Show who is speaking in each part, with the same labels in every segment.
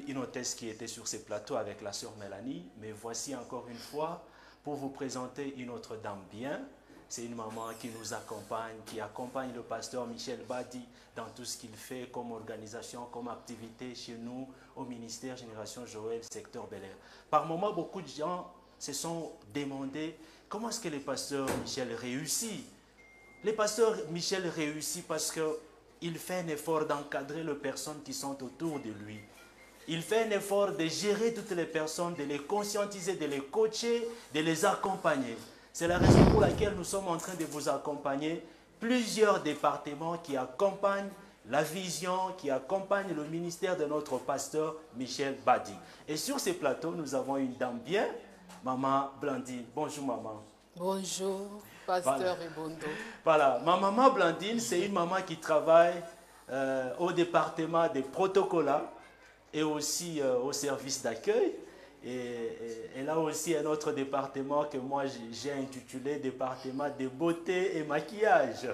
Speaker 1: une hôtesse qui était sur ces plateaux avec la sœur Mélanie, mais voici encore une fois pour vous présenter une autre dame bien. C'est une maman qui nous accompagne, qui accompagne le pasteur Michel Badi dans tout ce qu'il fait comme organisation, comme activité chez nous au ministère Génération Joël, secteur Bel-Air. Par moments, beaucoup de gens se sont demandé comment est-ce que le pasteur Michel réussit. Le pasteur Michel réussit parce qu'il fait un effort d'encadrer les personnes qui sont autour de lui. Il fait un effort de gérer toutes les personnes, de les conscientiser, de les coacher, de les accompagner. C'est la raison pour laquelle nous sommes en train de vous accompagner. Plusieurs départements qui accompagnent la vision, qui accompagnent le ministère de notre pasteur Michel Badi. Et sur ces plateaux, nous avons une dame bien, Maman Blandine. Bonjour maman.
Speaker 2: Bonjour, pasteur Ebondo.
Speaker 1: Voilà, ma maman Blandine, c'est une maman qui travaille au département des protocoles et aussi au service d'accueil. Et elle a aussi un autre département que moi j'ai intitulé département de beauté et maquillage.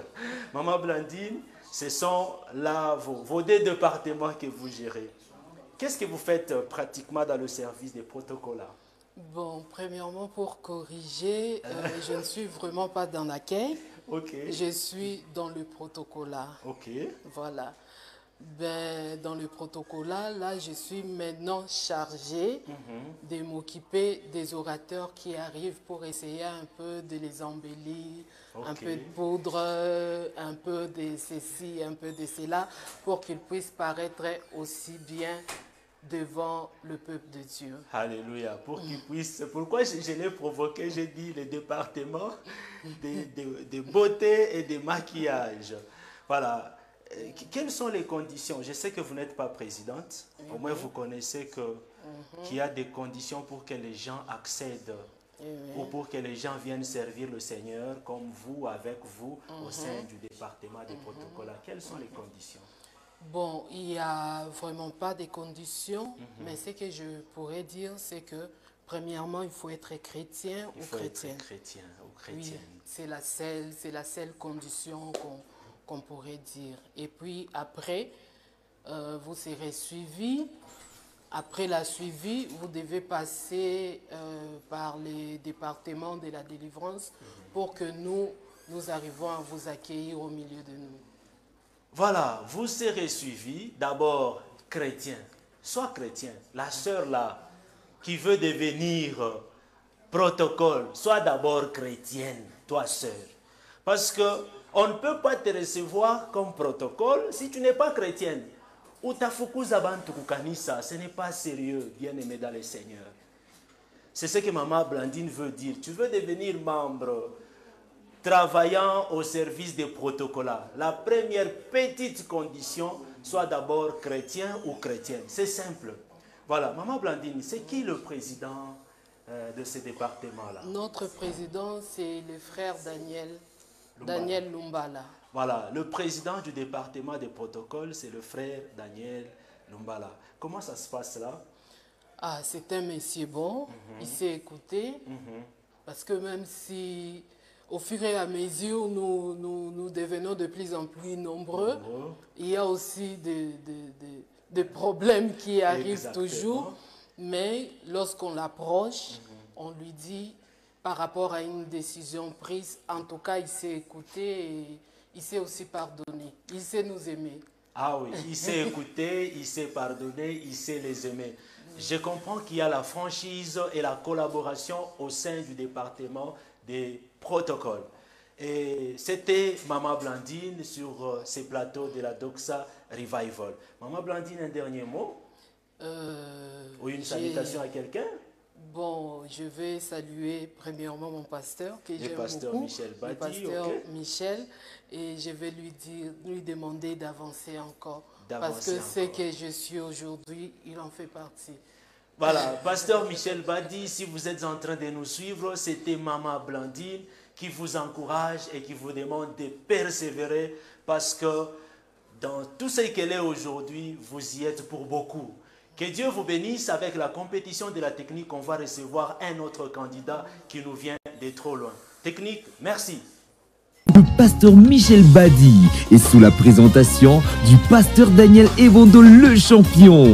Speaker 1: Maman Blandine, ce sont là vos deux départements que vous gérez. Qu'est-ce que vous faites pratiquement dans le service des protocoles?
Speaker 2: Bon, premièrement, pour corriger, je ne suis vraiment pas dans l'accueil.
Speaker 1: Ok.
Speaker 2: Je suis dans le protocole.
Speaker 1: Ok.
Speaker 2: Voilà. Ben, dans le protocole, là, je suis maintenant chargée de m'occuper des orateurs qui arrivent pour essayer un peu de les embellir, un peu de poudre, un peu de ceci, un peu de cela, pour qu'ils puissent paraître aussi bien devant le peuple de Dieu.
Speaker 1: Alléluia. Pour qu'ils puissent... Pourquoi je l'ai provoqué, j'ai dit le département de beauté et de maquillage. Voilà. Quelles sont les conditions? Je sais que vous n'êtes pas présidente. Au moins, vous connaissez qu'il y a des conditions pour que les gens accèdent ou pour que les gens viennent servir le Seigneur comme vous, avec vous, au sein du département des protocoles. Quelles sont les conditions?
Speaker 2: Bon, il n'y a vraiment pas de conditions, mais ce que je pourrais dire, c'est que, premièrement, il faut être chrétien ou chrétienne.
Speaker 1: Chrétien ou chrétienne.
Speaker 2: Oui, c'est la seule condition qu'on pourrait dire. Et puis après, vous serez suivi. Après la suivi, vous devez passer par les départements de la délivrance pour que nous arrivions à vous accueillir au milieu de nous.
Speaker 1: Voilà, vous serez suivi, d'abord chrétien. Sois chrétien. La sœur là, qui veut devenir protocole, sois d'abord chrétienne, toi sœur. Parce que on ne peut pas te recevoir comme protocole si tu n'es pas chrétienne. Ou ta fukuza bantu kukanisa, ce n'est pas sérieux, bien-aimé dans le Seigneur. C'est ce que Maman Blandine veut dire. Tu veux devenir membre travaillant au service des protocoles. La première petite condition, soit d'abord chrétien ou chrétienne. C'est simple. Voilà, Maman Blandine, c'est qui le président de ce département-là?
Speaker 2: Notre président, c'est le frère Daniel Lumbala.
Speaker 1: Voilà, le président du département des protocoles, c'est le frère Daniel Lumbala. Comment ça se passe là?
Speaker 2: Ah, c'est un monsieur bon, il sait écouter, parce que même si, au fur et à mesure, nous devenons de plus en plus nombreux, il y a aussi des problèmes qui arrivent toujours, mais lorsqu'on l'approche, on lui dit, par rapport à une décision prise, en tout cas, il sait écouter et il sait aussi pardonner. Il sait nous aimer.
Speaker 1: Ah oui, il sait écouter, il sait pardonner, il sait les aimer. Je comprends qu'il y a la franchise et la collaboration au sein du département des protocoles. Et c'était Maman Blandine sur ces plateaux de la Doxa Revival. Maman Blandine, un dernier mot? Ou une salutation à quelqu'un?
Speaker 2: Bon, je vais saluer premièrement mon pasteur, que j'aime
Speaker 1: beaucoup,
Speaker 2: Michel Badi, le pasteur Michel, et je vais lui demander d'avancer encore, parce que ce que je suis aujourd'hui, il en fait partie.
Speaker 1: Voilà, pasteur Michel Badi, si vous êtes en train de nous suivre, c'était Maman Blandine qui vous encourage et qui vous demande de persévérer, parce que dans tout ce qu'elle est aujourd'hui, vous y êtes pour beaucoup. Que Dieu vous bénisse. Avec la compétition de la technique, on va recevoir un autre candidat qui nous vient de trop loin. Technique, merci.
Speaker 3: Le pasteur Michel Badi est sous la présentation du pasteur Daniel Ebondo, le champion.